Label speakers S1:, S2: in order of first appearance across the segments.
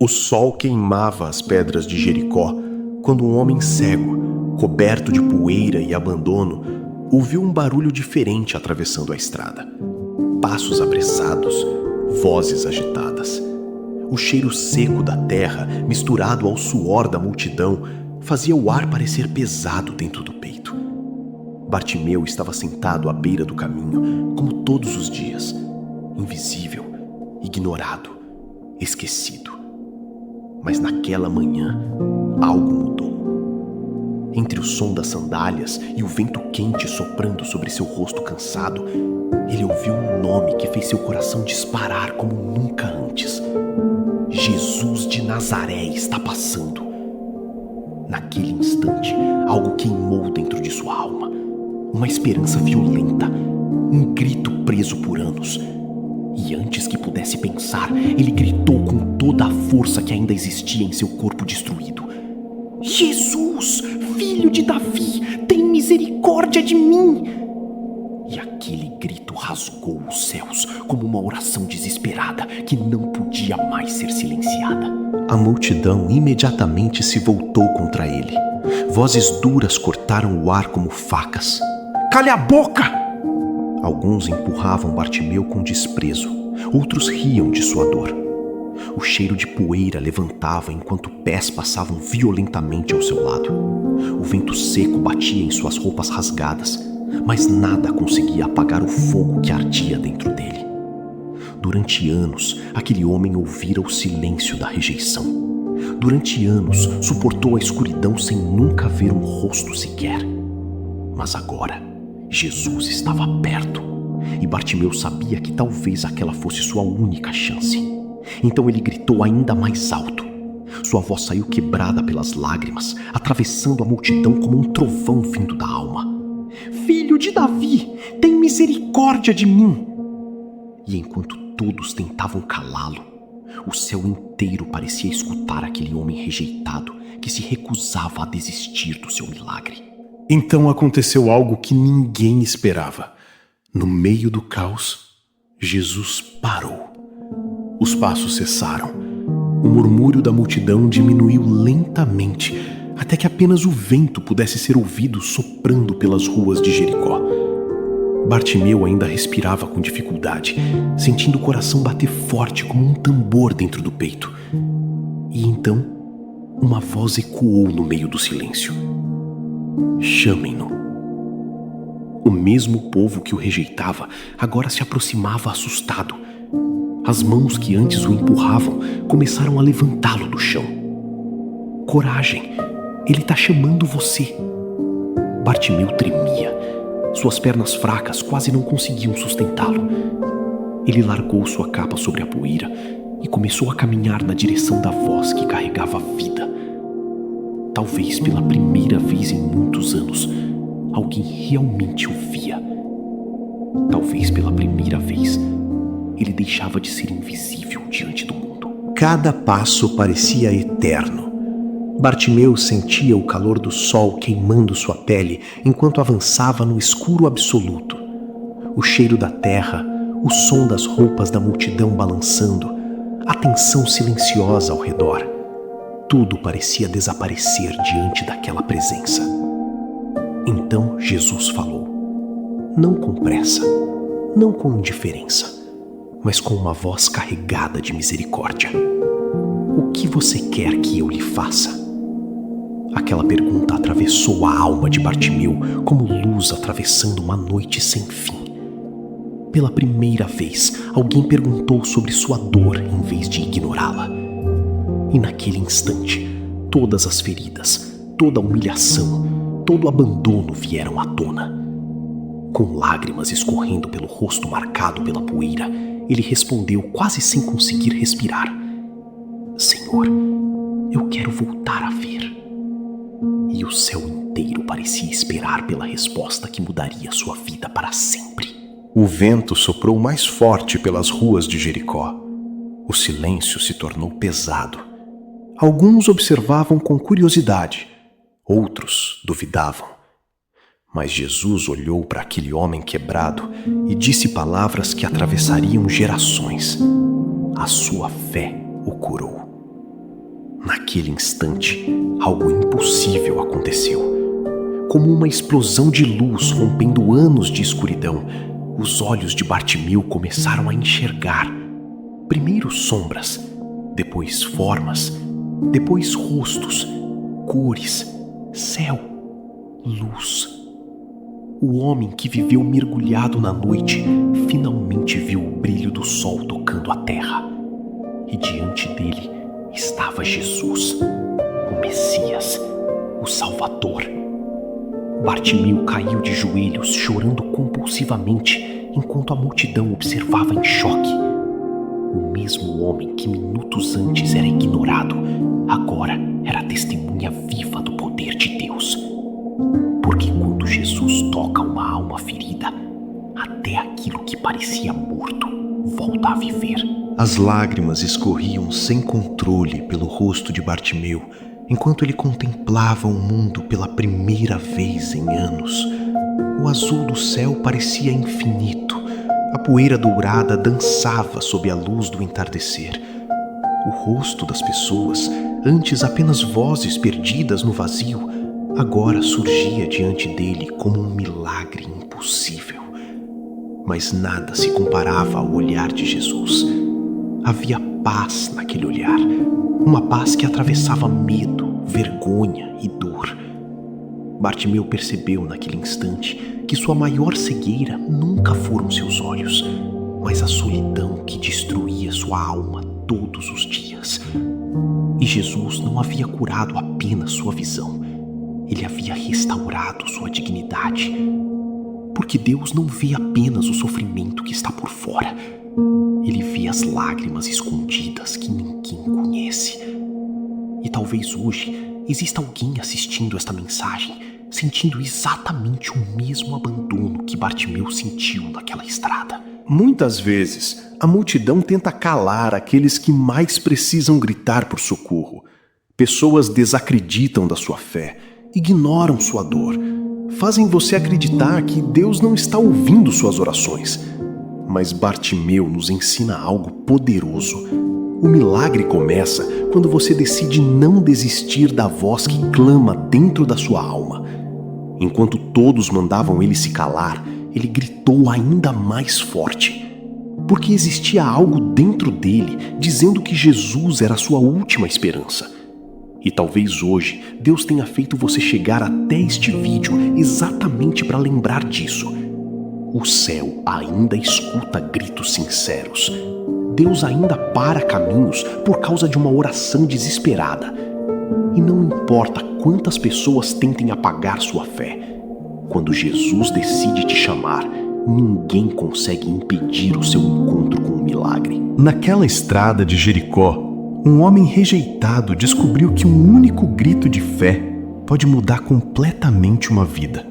S1: O sol queimava as pedras de Jericó quando um homem cego, coberto de poeira e abandono, ouviu um barulho diferente atravessando a estrada. Passos apressados, vozes agitadas. O cheiro seco da terra, misturado ao suor da multidão, fazia o ar parecer pesado dentro do peito. Bartimeu estava sentado à beira do caminho, como todos os dias, invisível, ignorado, esquecido. Mas naquela manhã, algo mudou. Entre o som das sandálias e o vento quente soprando sobre seu rosto cansado, ele ouviu um nome que fez seu coração disparar como nunca antes. Jesus de Nazaré está passando. Naquele instante, algo queimou dentro de sua alma. Uma esperança violenta, um grito preso por anos. E antes que pudesse pensar, ele gritou com toda a força que ainda existia em seu corpo destruído: Jesus, filho de Davi, tem misericórdia de mim! E aquele grito rasgou os céus como uma oração desesperada que não podia mais ser silenciada. A multidão imediatamente se voltou contra ele. Vozes duras cortaram o ar como facas. Cale a boca! Alguns empurravam Bartimeu com desprezo, outros riam de sua dor. O cheiro de poeira levantava enquanto pés passavam violentamente ao seu lado. O vento seco batia em suas roupas rasgadas, mas nada conseguia apagar o fogo que ardia dentro dele. Durante anos, aquele homem ouvira o silêncio da rejeição. Durante anos, suportou a escuridão sem nunca ver um rosto sequer. Mas agora, Jesus estava perto, e Bartimeu sabia que talvez aquela fosse sua única chance. Então ele gritou ainda mais alto. Sua voz saiu quebrada pelas lágrimas, atravessando a multidão como um trovão vindo da alma. Filho de Davi, tem misericórdia de mim! E enquanto todos tentavam calá-lo, o céu inteiro parecia escutar aquele homem rejeitado que se recusava a desistir do seu milagre. Então aconteceu algo que ninguém esperava. No meio do caos, Jesus parou. Os passos cessaram. O murmúrio da multidão diminuiu lentamente, até que apenas o vento pudesse ser ouvido soprando pelas ruas de Jericó. Bartimeu ainda respirava com dificuldade, sentindo o coração bater forte como um tambor dentro do peito. E então, uma voz ecoou no meio do silêncio. Chamem-no. O mesmo povo que o rejeitava agora se aproximava assustado. As mãos que antes o empurravam começaram a levantá-lo do chão. Coragem, ele está chamando você. Bartimeu tremia. Suas pernas fracas quase não conseguiam sustentá-lo. Ele largou sua capa sobre a poeira e começou a caminhar na direção da voz que carregava a vida. Talvez pela primeira vez em muitos anos, alguém realmente o via. Talvez pela primeira vez, ele deixava de ser invisível diante do mundo. Cada passo parecia eterno. Bartimeu sentia o calor do sol queimando sua pele enquanto avançava no escuro absoluto. O cheiro da terra, o som das roupas da multidão balançando, a tensão silenciosa ao redor. Tudo parecia desaparecer diante daquela presença. Então Jesus falou, não com pressa, não com indiferença, mas com uma voz carregada de misericórdia. O que você quer que eu lhe faça? Aquela pergunta atravessou a alma de Bartimeu como luz atravessando uma noite sem fim. Pela primeira vez, alguém perguntou sobre sua dor em vez de ignorá-la. E naquele instante, todas as feridas, toda a humilhação, todo o abandono vieram à tona. Com lágrimas escorrendo pelo rosto marcado pela poeira, ele respondeu quase sem conseguir respirar: Senhor, eu quero voltar a ver. E o céu inteiro parecia esperar pela resposta que mudaria sua vida para sempre. O vento soprou mais forte pelas ruas de Jericó. O silêncio se tornou pesado. Alguns observavam com curiosidade, outros duvidavam. Mas Jesus olhou para aquele homem quebrado e disse palavras que atravessariam gerações. A sua fé o curou. Naquele instante, algo impossível aconteceu. Como uma explosão de luz rompendo anos de escuridão, os olhos de Bartimeu começaram a enxergar. Primeiro sombras, depois formas, depois rostos, cores, céu, luz. O homem que viveu mergulhado na noite finalmente viu o brilho do sol tocando a terra. E diante dele estava Jesus, o Messias, o Salvador. Bartimeu caiu de joelhos, chorando compulsivamente, enquanto a multidão observava em choque. O mesmo homem que minutos antes era ignorado, agora era testemunha viva do poder de Deus. Porque quando Jesus toca uma alma ferida, até aquilo que parecia morto volta a viver. As lágrimas escorriam sem controle pelo rosto de Bartimeu, enquanto ele contemplava o mundo pela primeira vez em anos. O azul do céu parecia infinito. A poeira dourada dançava sob a luz do entardecer. O rosto das pessoas, antes apenas vozes perdidas no vazio, agora surgia diante dele como um milagre impossível. Mas nada se comparava ao olhar de Jesus. Havia paz naquele olhar, uma paz que atravessava medo, vergonha e dor. Bartimeu percebeu naquele instante que sua maior cegueira nunca foram seus olhos, mas a solidão que destruía sua alma todos os dias. E Jesus não havia curado apenas sua visão, ele havia restaurado sua dignidade. Porque Deus não vê apenas o sofrimento que está por fora, ele vê as lágrimas escondidas que ninguém conhece. E talvez hoje exista alguém assistindo esta mensagem, sentindo exatamente o mesmo abandono que Bartimeu sentiu naquela estrada. Muitas vezes, a multidão tenta calar aqueles que mais precisam gritar por socorro. Pessoas desacreditam da sua fé, ignoram sua dor, fazem você acreditar que Deus não está ouvindo suas orações. Mas Bartimeu nos ensina algo poderoso. O milagre começa quando você decide não desistir da voz que clama dentro da sua alma. Enquanto todos mandavam ele se calar, ele gritou ainda mais forte. Porque existia algo dentro dele dizendo que Jesus era a sua última esperança. E talvez hoje Deus tenha feito você chegar até este vídeo exatamente para lembrar disso. O céu ainda escuta gritos sinceros. Deus ainda para caminhos por causa de uma oração desesperada. E não importa quantas pessoas tentem apagar sua fé, quando Jesus decide te chamar, ninguém consegue impedir o seu encontro com o milagre. Naquela estrada de Jericó, um homem rejeitado descobriu que um único grito de fé pode mudar completamente uma vida.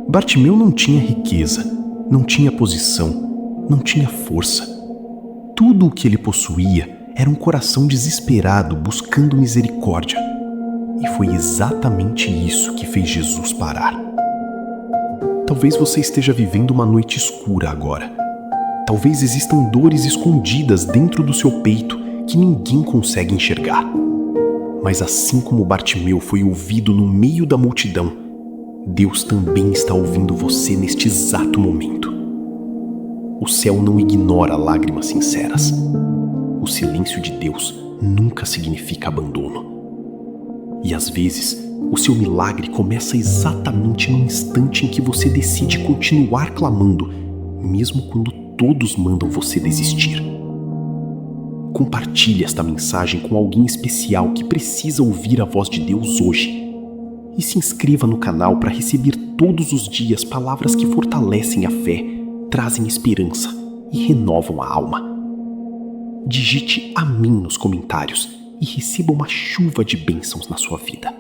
S1: Bartimeu não tinha riqueza, não tinha posição, não tinha força. Tudo o que ele possuía era um coração desesperado buscando misericórdia. E foi exatamente isso que fez Jesus parar. Talvez você esteja vivendo uma noite escura agora. Talvez existam dores escondidas dentro do seu peito que ninguém consegue enxergar. Mas assim como Bartimeu foi ouvido no meio da multidão, Deus também está ouvindo você neste exato momento. O céu não ignora lágrimas sinceras. O silêncio de Deus nunca significa abandono. E às vezes, o seu milagre começa exatamente no instante em que você decide continuar clamando, mesmo quando todos mandam você desistir. Compartilhe esta mensagem com alguém especial que precisa ouvir a voz de Deus hoje. E se inscreva no canal para receber todos os dias palavras que fortalecem a fé, trazem esperança e renovam a alma. Digite amém nos comentários e receba uma chuva de bênçãos na sua vida.